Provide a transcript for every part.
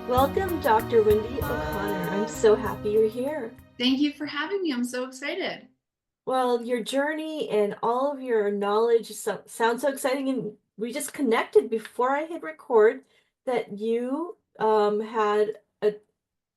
Welcome, Dr. Wendy O'Connor. I'm so happy you're here. Thank you for having me. I'm so excited. Well, your journey and all of your knowledge sounds so exciting, and we just connected before I hit record that you had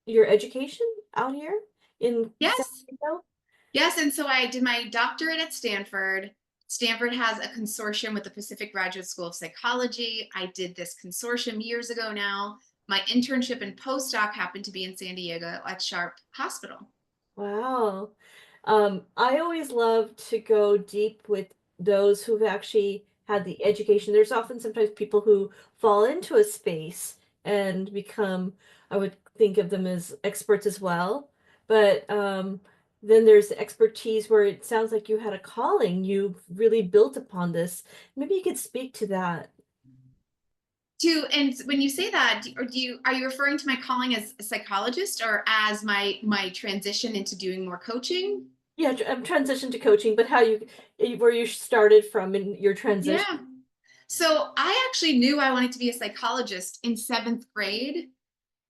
your education out here in San Yes. Diego. Yes. And so I did my doctorate at Stanford. Stanford has a consortium with the Pacific Graduate School of Psychology. I did this consortium years ago now. My internship and postdoc happened to be in San Diego at Sharp Hospital. Wow. I always love to go deep with those who've actually had the education. There's often sometimes people who fall into a space and become, I would think of them as experts as well. But then there's expertise where it sounds like you had a calling. You really built upon this. Maybe you could speak to that. And when you say that, are you referring to my calling as a psychologist or as my transition into doing more coaching? Yeah, I'm transition to coaching, but where you started from in your transition. Yeah. So I actually knew I wanted to be a psychologist in seventh grade,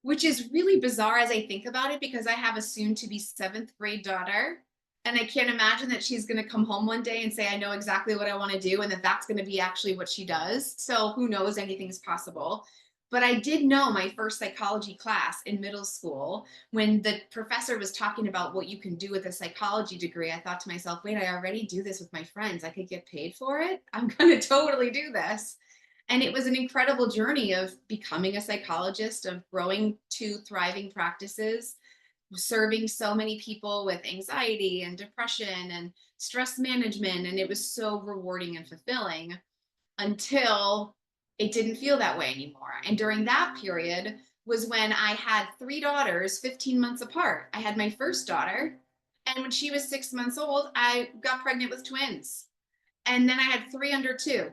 which is really bizarre as I think about it because I have a soon to be seventh grade daughter. And I can't imagine that she's going to come home one day and say, I know exactly what I want to do, and that that's going to be actually what she does. So who knows? Anything's possible. But I did know my first psychology class in middle school when the professor was talking about what you can do with a psychology degree. I thought to myself, wait, I already do this with my friends. I could get paid for it. I'm going to totally do this. And it was an incredible journey of becoming a psychologist, of growing two thriving practices, serving so many people with anxiety and depression and stress management. And it was so rewarding and fulfilling until it didn't feel that way anymore. And during that period was when I had three daughters 15 months apart. I had my first daughter, and when she was 6 months old, I got pregnant with twins. And then I had three under two.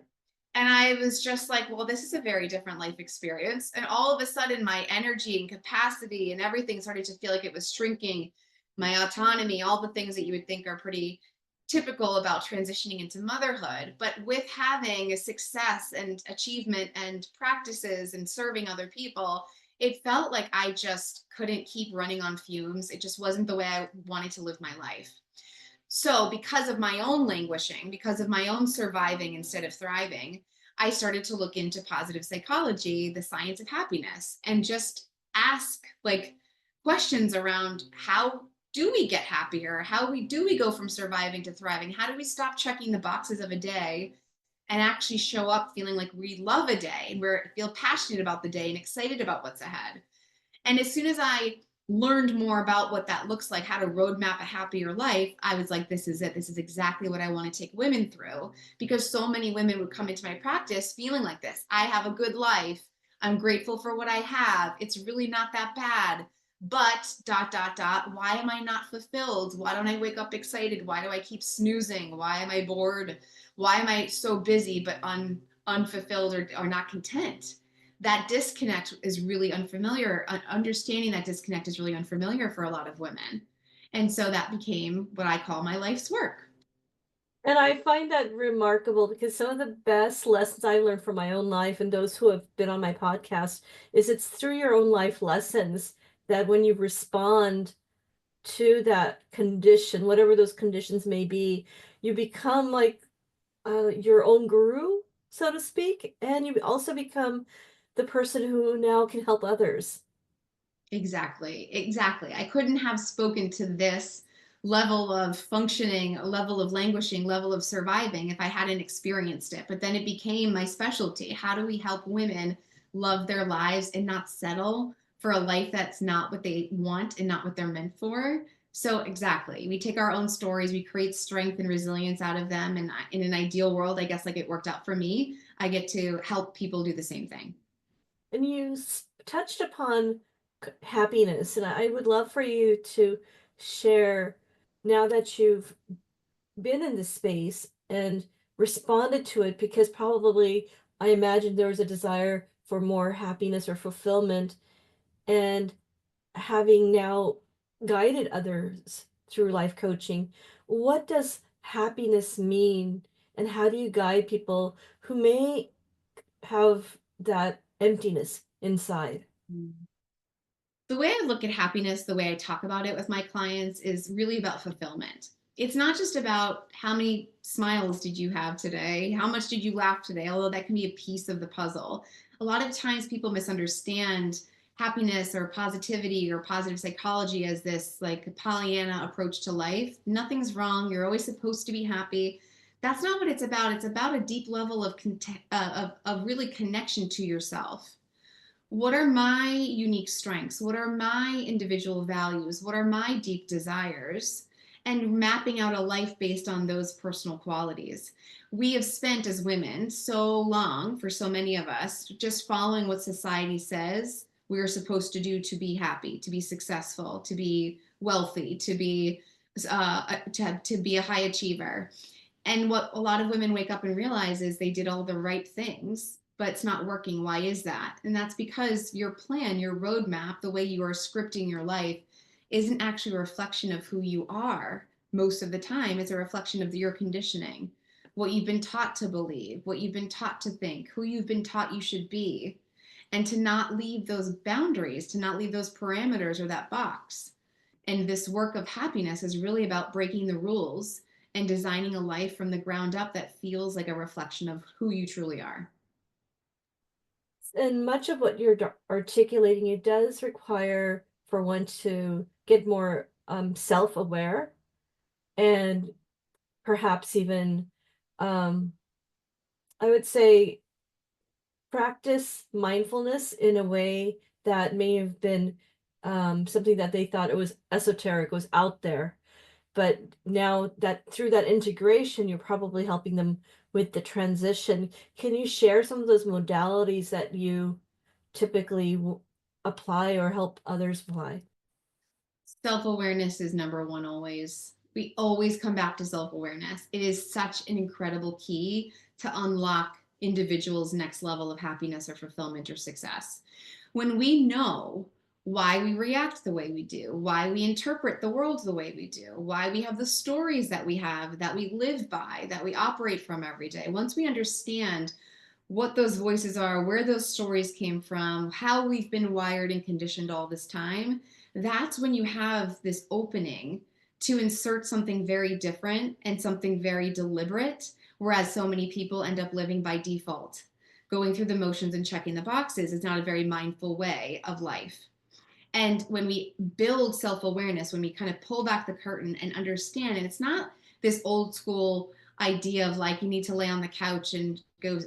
And I was just like, well, this is a very different life experience. And all of a sudden, my energy and capacity and everything started to feel like it was shrinking. My autonomy, all the things that you would think are pretty typical about transitioning into motherhood. But with having a success and achievement and practices and serving other people, it felt like I just couldn't keep running on fumes. It just wasn't the way I wanted to live my life. So, because of my own languishing, because of my own surviving instead of thriving, I started to look into positive psychology, the science of happiness, and just ask like questions around how do we get happier? Do we go from surviving to thriving? How do we stop checking the boxes of a day and actually show up feeling like we love a day and we feel passionate about the day and excited about what's ahead? And as soon as I learned more about what that looks like, how to roadmap a happier life, I was like, this is it. This is exactly what I want to take women through. Because so many women would come into my practice feeling like this. I have a good life. I'm grateful for what I have. It's really not that bad. But dot, dot, dot, why am I not fulfilled? Why don't I wake up excited? Why do I keep snoozing? Why am I bored? Why am I so busy but unfulfilled or not content? That disconnect is really unfamiliar. Understanding that disconnect is really unfamiliar for a lot of women. And so that became what I call my life's work. And I find that remarkable because some of the best lessons I learned from my own life and those who have been on my podcast is it's through your own life lessons that when you respond to that condition, whatever those conditions may be, you become like your own guru, so to speak, and you also become the person who now can help others. Exactly. Exactly. I couldn't have spoken to this level of functioning, a level of languishing, level of surviving if I hadn't experienced it. But then it became my specialty. How do we help women love their lives and not settle for a life that's not what they want and not what they're meant for? So, exactly. We take our own stories, we create strength and resilience out of them. And in an ideal world, I guess like it worked out for me, I get to help people do the same thing. And you touched upon happiness, and I would love for you to share now that you've been in this space and responded to it, because probably I imagine there was a desire for more happiness or fulfillment, and having now guided others through life coaching, what does happiness mean, and how do you guide people who may have that emptiness inside? The way I look at happiness, the way I talk about it with my clients is really about fulfillment. It's not just about how many smiles did you have today, how much did you laugh today, although that can be a piece of the puzzle. A lot of times people misunderstand happiness or positivity or positive psychology as this like Pollyanna approach to life. Nothing's wrong. You're always supposed to be happy. That's not what it's about. It's about a deep level of, of really connection to yourself. What are my unique strengths? What are my individual values? What are my deep desires? And mapping out a life based on those personal qualities. We have spent as women so long, for so many of us, just following what society says we are supposed to do to be happy, to be successful, to be wealthy, to be a high achiever. And what a lot of women wake up and realize is they did all the right things, but it's not working. Why is that? And that's because your plan, your roadmap, the way you are scripting your life isn't actually a reflection of who you are most of the time. It's a reflection of your conditioning, what you've been taught to believe, what you've been taught to think, who you've been taught you should be, and to not leave those boundaries, to not leave those parameters or that box. And this work of happiness is really about breaking the rules and designing a life from the ground up that feels like a reflection of who you truly are. And much of what you're articulating, it does require for one to get more self-aware and perhaps even, um, I would say, practice mindfulness in a way that may have been something that they thought it was esoteric, was out there. But now that through that integration, you're probably helping them with the transition. Can you share some of those modalities that you typically apply or help others apply? Self awareness is number one always. We always come back to self awareness. It is such an incredible key to unlock individuals' next level of happiness or fulfillment or success. When we know why we react the way we do, why we interpret the world the way we do, why we have the stories that we have, that we live by, that we operate from every day, once we understand what those voices are, where those stories came from, how we've been wired and conditioned all this time, that's when you have this opening to insert something very different and something very deliberate, whereas so many people end up living by default. Going through the motions and checking the boxes is not a very mindful way of life. And when we build self awareness, when we kind of pull back the curtain and understand, and it's not this old school idea of like you need to lay on the couch and go,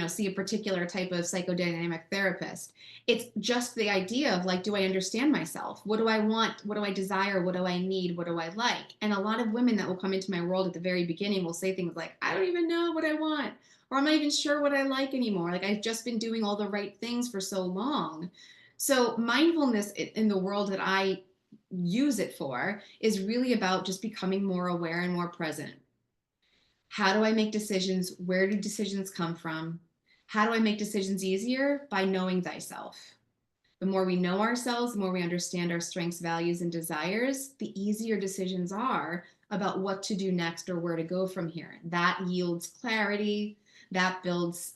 see a particular type of psychodynamic therapist. It's just the idea of like, do I understand myself? What do I want? What do I desire? What do I need? What do I like? And a lot of women that will come into my world at the very beginning will say things like, I don't even know what I want, or I'm not even sure what I like anymore. Like I've just been doing all the right things for so long. So, mindfulness in the world that I use it for is really about just becoming more aware and more present. How do I make decisions? Where do decisions come from? How do I make decisions easier? By knowing thyself. The more we know ourselves, the more we understand our strengths, values, and desires, the easier decisions are about what to do next or where to go from here. That yields clarity, that builds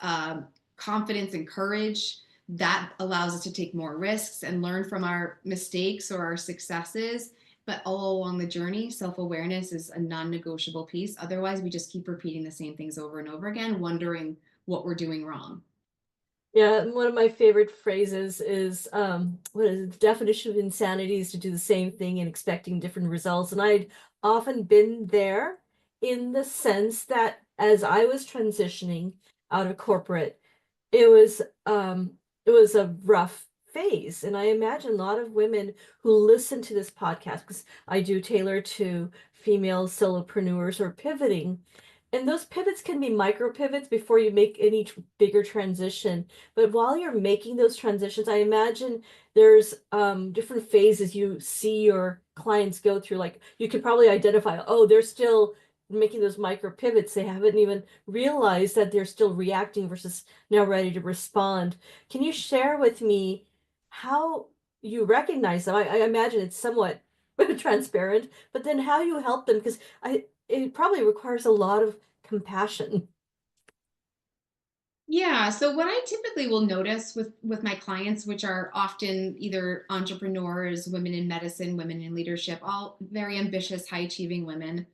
confidence and courage, that allows us to take more risks and learn from our mistakes or our successes. But all along the journey, self awareness is a non negotiable piece. Otherwise, we just keep repeating the same things over and over again, wondering what we're doing wrong. Yeah, and one of my favorite phrases is what is it? The definition of insanity is to do the same thing and expecting different results. And I'd often been there in the sense that as I was transitioning out of corporate, it was a rough phase. And I imagine a lot of women who listen to this podcast, because I do tailor to female solopreneurs who are pivoting, and those pivots can be micro pivots before you make any bigger transition. But while you're making those transitions, I imagine there's different phases you see your clients go through. Like you could probably identify, oh, they're still making those micro pivots. They haven't even realized that they're still reacting versus now ready to respond. Can you share with me how you recognize them? I imagine it's somewhat transparent, but then how you help them, because it probably requires a lot of compassion. Yeah, so what I typically will notice with my clients, which are often either entrepreneurs, women in medicine, women in leadership, all very ambitious, high achieving women,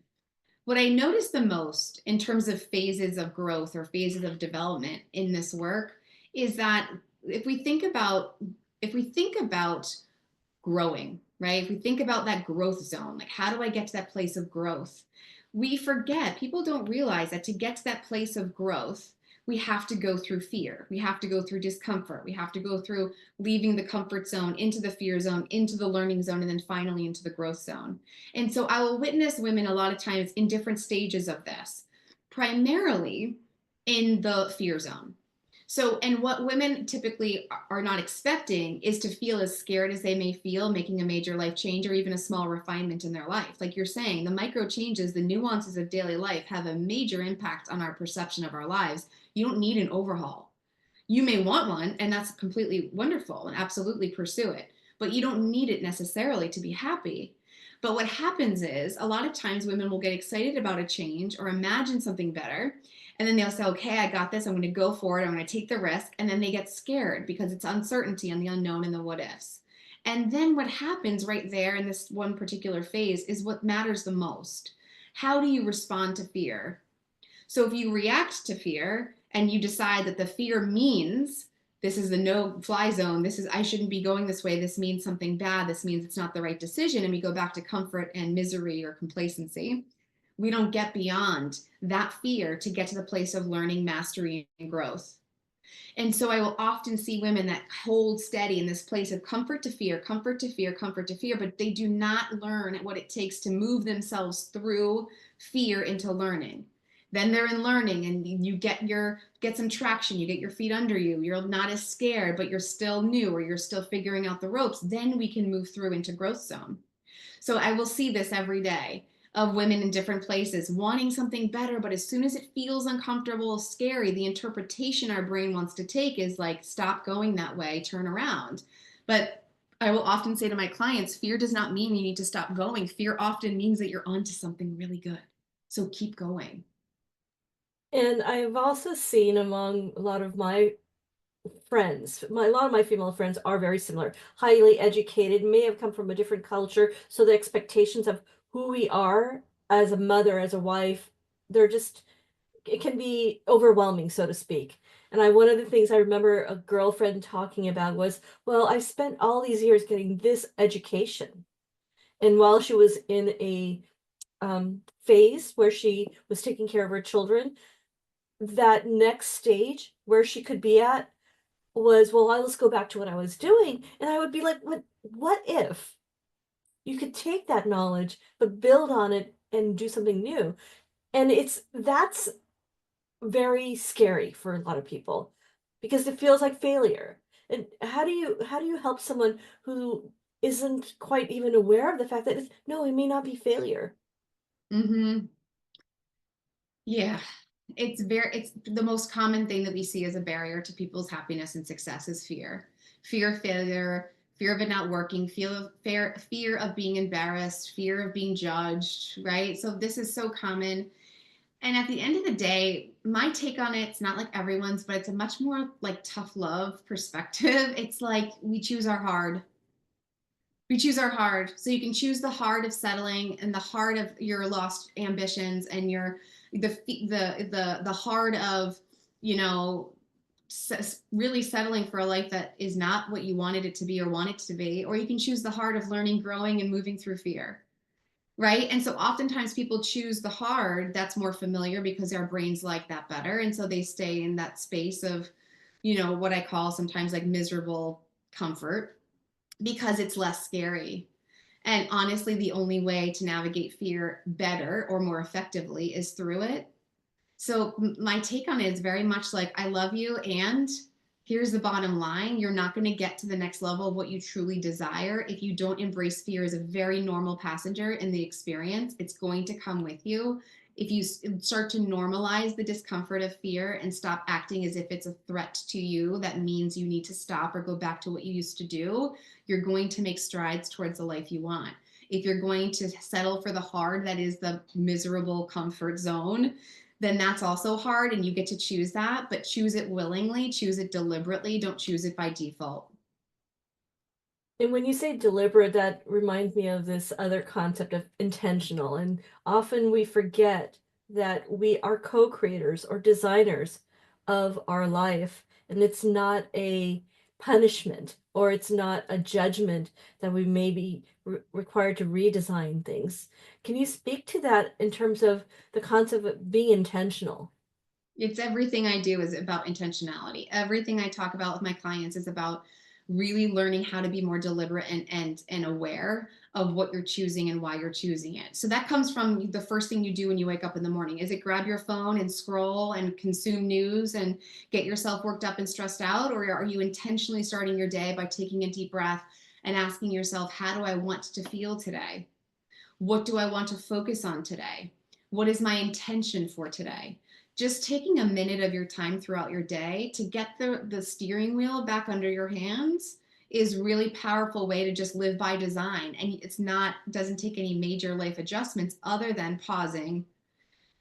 what I notice the most in terms of phases of growth or phases of development in this work is that if we think about if we think about growing, right? If we think about that growth zone, like how do I get to that place of growth? We forget, people don't realize that to get to that place of growth, we have to go through fear. We have to go through discomfort. We have to go through leaving the comfort zone into the fear zone, into the learning zone, and then finally into the growth zone. And so I will witness women a lot of times in different stages of this, primarily in the fear zone. So, and what women typically are not expecting is to feel as scared as they may feel making a major life change or even a small refinement in their life. Like you're saying, the micro changes, the nuances of daily life have a major impact on our perception of our lives. You don't need an overhaul. You may want one, and that's completely wonderful and absolutely pursue it, but you don't need it necessarily to be happy. But what happens is a lot of times women will get excited about a change or imagine something better. And then they'll say, okay, I got this. I'm going to go for it. I'm going to take the risk. And then they get scared because it's uncertainty and the unknown and the what ifs. And then what happens right there in this one particular phase is what matters the most. How do you respond to fear? So if you react to fear and you decide that the fear means this is the no fly zone, this is I shouldn't be going this way, this means something bad, this means it's not the right decision, and we go back to comfort and misery or complacency, we don't get beyond that fear to get to the place of learning, mastery, and growth. And so I will often see women that hold steady in this place of comfort to fear, comfort to fear, comfort to fear, but they do not learn what it takes to move themselves through fear into learning. Then they're in learning and you get some traction, you get your feet under you, you're not as scared, but you're still new or you're still figuring out the ropes. Then we can move through into growth zone. So I will see this every day of women in different places wanting something better, but as soon as it feels uncomfortable, scary, the interpretation our brain wants to take is like, stop going that way, turn around. But I will often say to my clients, fear does not mean you need to stop going. Fear often means that you're onto something really good. So keep going. And I've also seen among a lot of my friends, a lot of my female friends are very similar, highly educated, may have come from a different culture, so the expectations of who we are as a mother, as a wife, they're just it can be overwhelming, so to speak. And one of the things I remember a girlfriend talking about was, well, I spent all these years getting this education. And while she was in a phase where she was taking care of her children, that next stage where she could be at was, well, let's go back to what I was doing. And I would be like, what if you could take that knowledge, but build on it and do something new? And that's very scary for a lot of people because it feels like failure. And how do you help someone who isn't quite even aware of the fact that no, it may not be failure? Mm-hmm. Yeah. It's the most common thing that we see as a barrier to people's happiness and success is fear. Fear of failure, fear of it not working, fear of being embarrassed, fear of being judged, right? So this is so common. And at the end of the day, my take on it's not like everyone's, but it's a much more like tough love perspective. It's like we choose our hard. We choose our hard. So you can choose the hard of settling and the hard of your lost ambitions and your the hard of, you know, really settling for a life that is not what you wanted it to be or want it to be, or you can choose the hard of learning, growing, and moving through fear, right? And so oftentimes people choose the hard that's more familiar because our brains like that better, and so they stay in that space of, you know, what I call sometimes like miserable comfort because it's less scary. And honestly, the only way to navigate fear better or more effectively is through it. So my take on it is very much like, I love you, and here's the bottom line. You're not going to get to the next level of what you truly desire if you don't embrace fear as a very normal passenger in the experience. It's going to come with you. If you start to normalize the discomfort of fear and stop acting as if it's a threat to you, that means you need to stop or go back to what you used to do, you're going to make strides towards the life you want. If you're going to settle for the hard, that is the miserable comfort zone, then that's also hard and you get to choose that, but choose it willingly, choose it deliberately, don't choose it by default. And when you say deliberate, that reminds me of this other concept of intentional. And often we forget that we are co-creators or designers of our life. And it's not a punishment or it's not a judgment that we may be required to redesign things. Can you speak to that in terms of the concept of being intentional? It's everything I do is about intentionality. Everything I talk about with my clients is about really learning how to be more deliberate and aware of what you're choosing and why you're choosing it. So that comes from the first thing you do when you wake up in the morning. Is it grab your phone and scroll and consume news and get yourself worked up and stressed out? Or are you intentionally starting your day by taking a deep breath and asking yourself, how do I want to feel today? What do I want to focus on today? What is my intention for today? Just taking a minute of your time throughout your day to get the steering wheel back under your hands is really powerful way to just live by design. And it's not, doesn't take any major life adjustments other than pausing,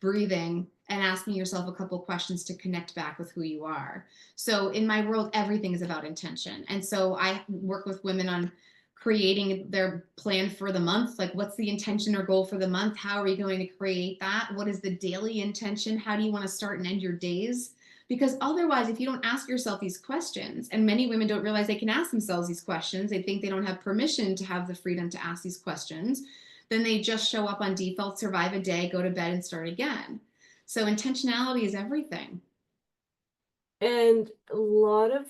breathing, and asking yourself a couple questions to connect back with who you are. So in my world, everything is about intention. And so I work with women on creating their plan for the month. Like, what's the intention or goal for the month? How are we going to create that? What is the daily intention? How do you want to start and end your days? Because otherwise, if you don't ask yourself these questions, and many women don't realize they can ask themselves these questions, they think they don't have permission to have the freedom to ask these questions, then they just show up on default, survive a day, go to bed, and start again. So intentionality is everything. And a lot of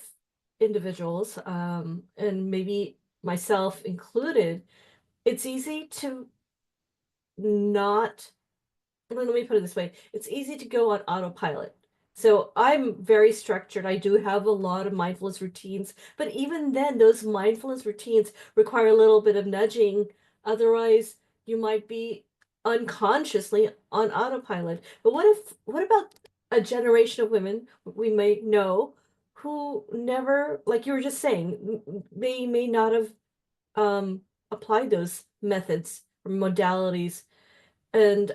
individuals, and maybe myself included, it's easy to not, let me put it this way, it's easy to go on autopilot. So I'm very structured. I do have a lot of mindfulness routines, but even then, those mindfulness routines require a little bit of nudging. Otherwise, you might be unconsciously on autopilot. But what about a generation of women we may know who never, like you were just saying, may not have applied those methods or modalities, and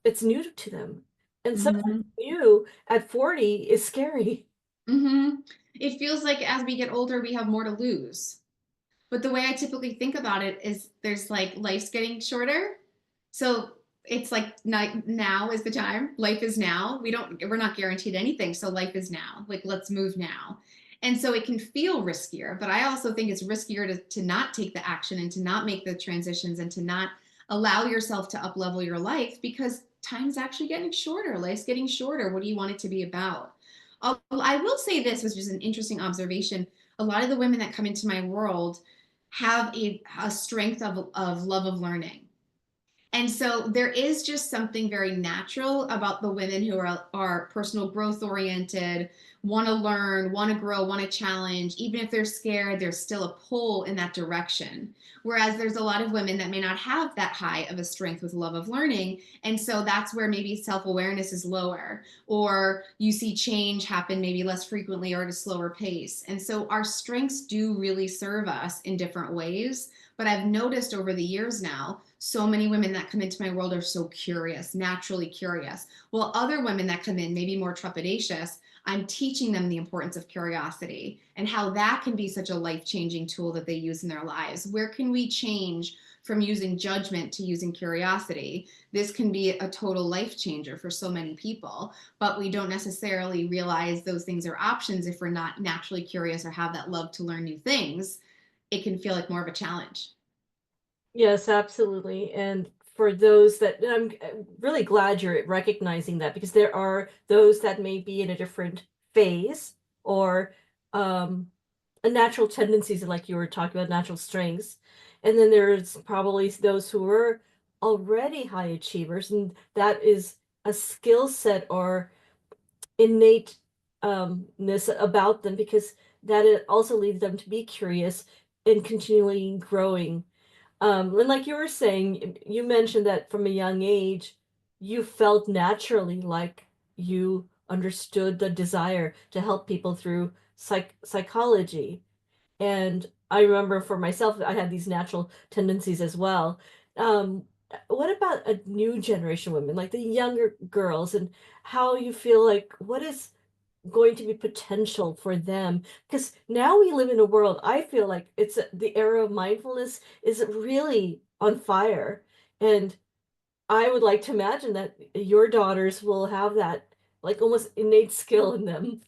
it's new to them. And something Mm-hmm. new at 40 is scary. Mm-hmm. It feels like as we get older, we have more to lose. But the way I typically think about it is there's like life's getting shorter. So it's like now is the time. Life is now. We're not guaranteed anything. So life is now. Like, let's move now. And so it can feel riskier, but I also think it's riskier to not take the action and to not make the transitions and to not allow yourself to up level your life because time's actually getting shorter. Life's getting shorter. What do you want it to be about? I will say this, which is an interesting observation. A lot of the women that come into my world have a strength of love of learning. And so there is just something very natural about the women who are personal growth oriented, want to learn, want to grow, want to challenge. Even if they're scared, there's still a pull in that direction. Whereas there's a lot of women that may not have that high of a strength with love of learning. And so that's where maybe self awareness is lower, or you see change happen maybe less frequently or at a slower pace. And so our strengths do really serve us in different ways. But I've noticed over the years now, so many women that come into my world are so curious, naturally curious. While other women that come in, maybe more trepidatious, I'm teaching them the importance of curiosity and how that can be such a life changing tool that they use in their lives. Where can we change from using judgment to using curiosity? This can be a total life changer for so many people, but we don't necessarily realize those things are options if we're not naturally curious or have that love to learn new things. It can feel like more of a challenge. Yes, absolutely. And for those that, and I'm really glad you're recognizing that, because there are those that may be in a different phase or a natural tendencies, like you were talking about, natural strengths. And then there's probably those who are already high achievers, and that is a skill set or innate ness about them, because that it also leads them to be curious and continually growing. And like you were saying, you mentioned that from a young age, you felt naturally like you understood the desire to help people through psychology. And I remember for myself, I had these natural tendencies as well. Um, what about a new generation of women, like the younger girls, and how you feel like what is going to be potential for them? Because now we live in a world, I feel like the era of mindfulness is really on fire. And I would like to imagine that your daughters will have that like almost innate skill in them.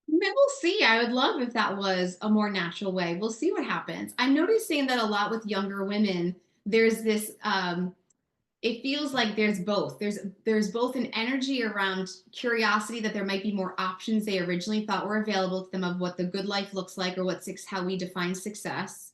Maybe we'll see. I would love if that was a more natural way. We'll see what happens. I'm noticing that a lot with younger women, there's this it feels like there's both. There's both an energy around curiosity that there might be more options they originally thought were available to them of what the good life looks like or how we define success.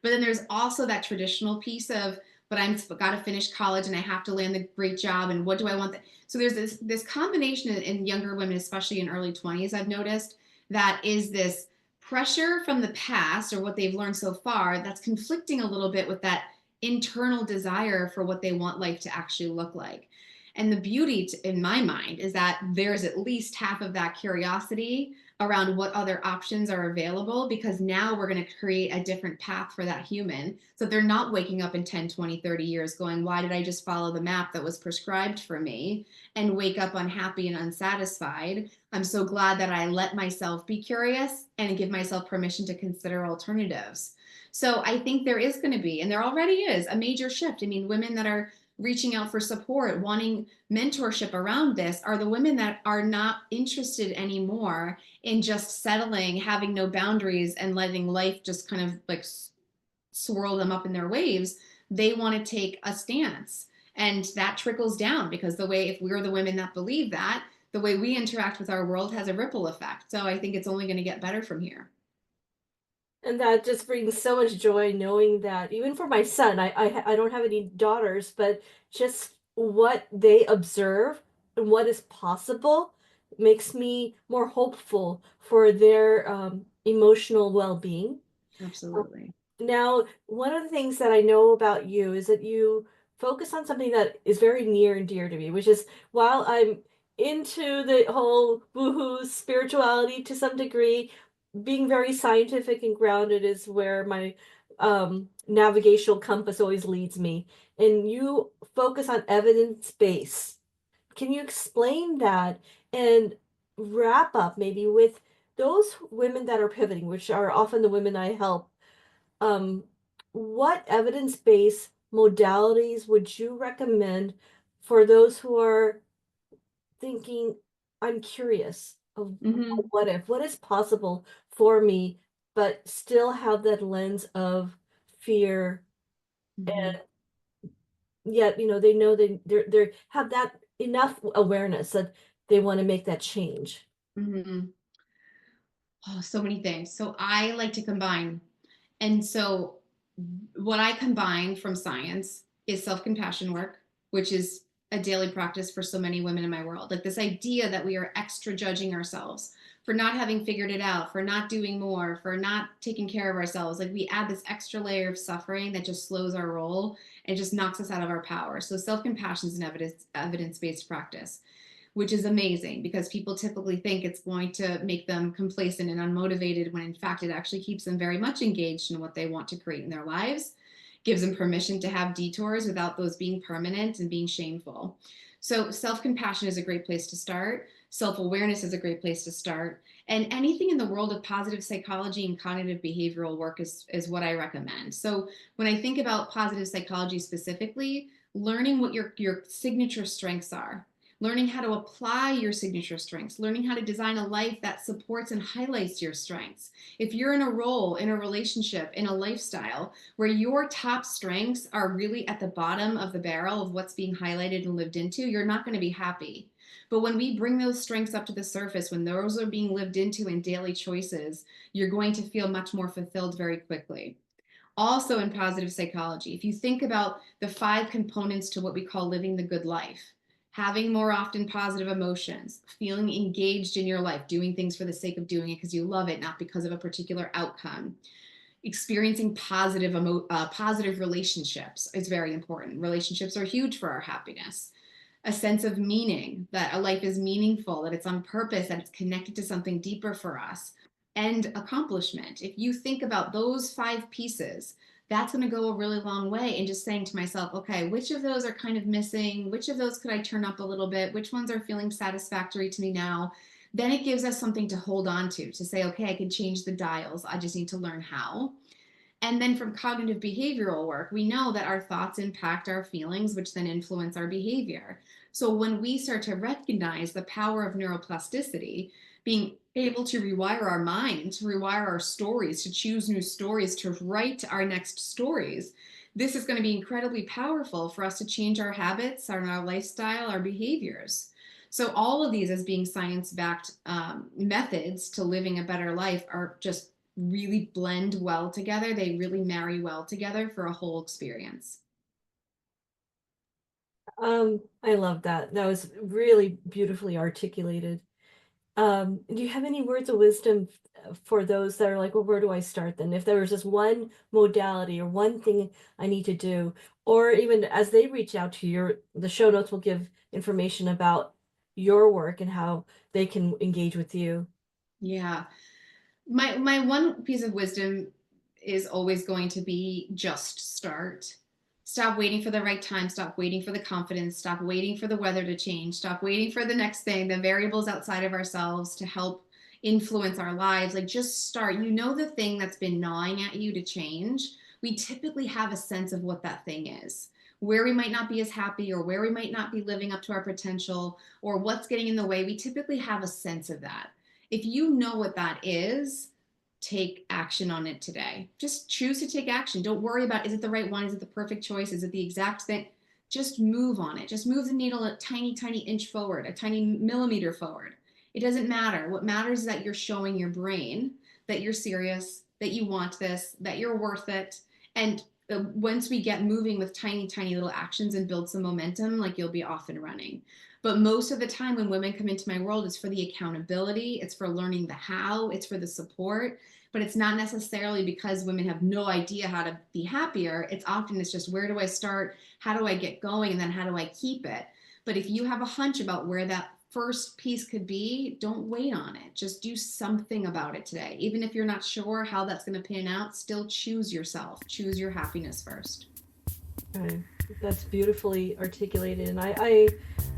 But then there's also that traditional piece of, but I've got to finish college and I have to land the great job. And what do I want? So there's this combination in younger women, especially in early 20s, I've noticed that is this pressure from the past or what they've learned so far that's conflicting a little bit with that internal desire for what they want life to actually look like. And the beauty, in my mind, is that there's at least half of that curiosity around what other options are available, because now we're going to create a different path for that human. So they're not waking up in 10, 20, 30 years going, why did I just follow the map that was prescribed for me and wake up unhappy and unsatisfied? I'm so glad that I let myself be curious and give myself permission to consider alternatives. So I think there is going to be, and there already is, a major shift. I mean, women that are reaching out for support, wanting mentorship around this, are the women that are not interested anymore in just settling, having no boundaries, and letting life just kind of like swirl them up in their waves. They want to take a stance. And that trickles down because the way, if we're the women that believe that, the way we interact with our world has a ripple effect. So I think it's only going to get better from here. And that just brings so much joy knowing that even for my son, I don't have any daughters, but just what they observe and what is possible makes me more hopeful for their emotional well-being. Absolutely. Now, one of the things that I know about you is that you focus on something that is very near and dear to me, which is while I'm into the whole woohoo spirituality to some degree, being very scientific and grounded is where my navigational compass always leads me. And you focus on evidence base. Can you explain that and wrap up maybe with those women that are pivoting, which are often the women I help? um, what evidence-based modalities would you recommend for those who are thinking, I'm curious of Mm-hmm. what is possible for me, but still have that lens of fear, Mm-hmm. and yet, they know they have that enough awareness that they want to make that change. Mm-hmm. Oh, so many things. So I like to combine. And so what I combine from science is self-compassion work, which is a daily practice for so many women in my world. Like this idea that we are extra judging ourselves for not having figured it out, for not doing more, for not taking care of ourselves. Like we add this extra layer of suffering that just slows our roll and just knocks us out of our power. So self-compassion is an evidence-based practice, which is amazing because people typically think it's going to make them complacent and unmotivated when in fact it actually keeps them very much engaged in what they want to create in their lives, gives them permission to have detours without those being permanent and being shameful. So self-compassion is a great place to start. Self-awareness is a great place to start. And anything in the world of positive psychology and cognitive behavioral work is what I recommend. So when I think about positive psychology specifically, learning what your signature strengths are, learning how to apply your signature strengths, learning how to design a life that supports and highlights your strengths. If you're in a role, in a relationship, in a lifestyle where your top strengths are really at the bottom of the barrel of what's being highlighted and lived into, you're not going to be happy. But when we bring those strengths up to the surface, when those are being lived into in daily choices, you're going to feel much more fulfilled very quickly. Also, in positive psychology, if you think about the 5 components to what we call living the good life, having more often positive emotions, feeling engaged in your life, doing things for the sake of doing it because you love it, not because of a particular outcome, experiencing positive relationships is very important. Relationships are huge for our happiness. A sense of meaning, that a life is meaningful, that it's on purpose, that it's connected to something deeper for us, and accomplishment. If you think about those 5 pieces, that's going to go a really long way. And just saying to myself, okay, which of those are kind of missing? Which of those could I turn up a little bit? Which ones are feeling satisfactory to me now? Then it gives us something to hold on to say, okay, I can change the dials. I just need to learn how. And then from cognitive behavioral work, we know that our thoughts impact our feelings, which then influence our behavior. So when we start to recognize the power of neuroplasticity, being able to rewire our mind, to rewire our stories, to choose new stories, to write our next stories, this is going to be incredibly powerful for us to change our habits, our lifestyle, our behaviors. So all of these as being science-backed methods to living a better life are just really blend well together. They really marry well together for a whole experience. I love that. That was really beautifully articulated. Do you have any words of wisdom for those that are like, well, where do I start then? If there was just one modality or one thing I need to do, or even as they reach out to you, the show notes will give information about your work and how they can engage with you. Yeah. My one piece of wisdom is always going to be just start. Stop waiting for the right time. Stop waiting for the confidence. Stop waiting for the weather to change. Stop waiting for the next thing, the variables outside of ourselves to help influence our lives. Like just start. You know the thing that's been gnawing at you to change. We typically have a sense of what that thing is. Where we might not be as happy or where we might not be living up to our potential or what's getting in the way. We typically have a sense of that. If you know what that is, take action on it today. Just choose to take action. Don't worry about, is it the right one? Is it the perfect choice? Is it the exact thing? Just move on it. Just move the needle a tiny, tiny inch forward, a tiny millimeter forward. It doesn't matter. What matters is that you're showing your brain that you're serious, that you want this, that you're worth it. And once we get moving with tiny, tiny little actions and build some momentum, like you'll be off and running. But most of the time when women come into my world, it's for the accountability, it's for learning the how, it's for the support, but it's not necessarily because women have no idea how to be happier. It's just, where do I start? How do I get going? And then how do I keep it? But if you have a hunch about where that first piece could be, don't wait on it. Just do something about it today. Even if you're not sure how that's going to pan out, still choose yourself. Choose your happiness first. Okay. That's beautifully articulated, and I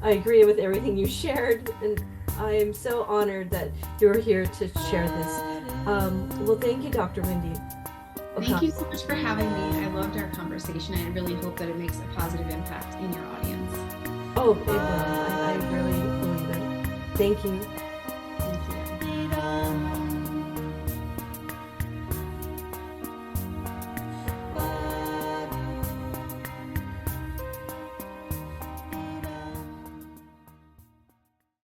agree with everything you shared, and I am so honored that you're here to share this. Well, thank you, Dr. Wendy Thank O'Connor. you so much for having me. I loved our conversation. I really hope that it makes a positive impact in your audience. Oh, it will. I really believe it. Thank you.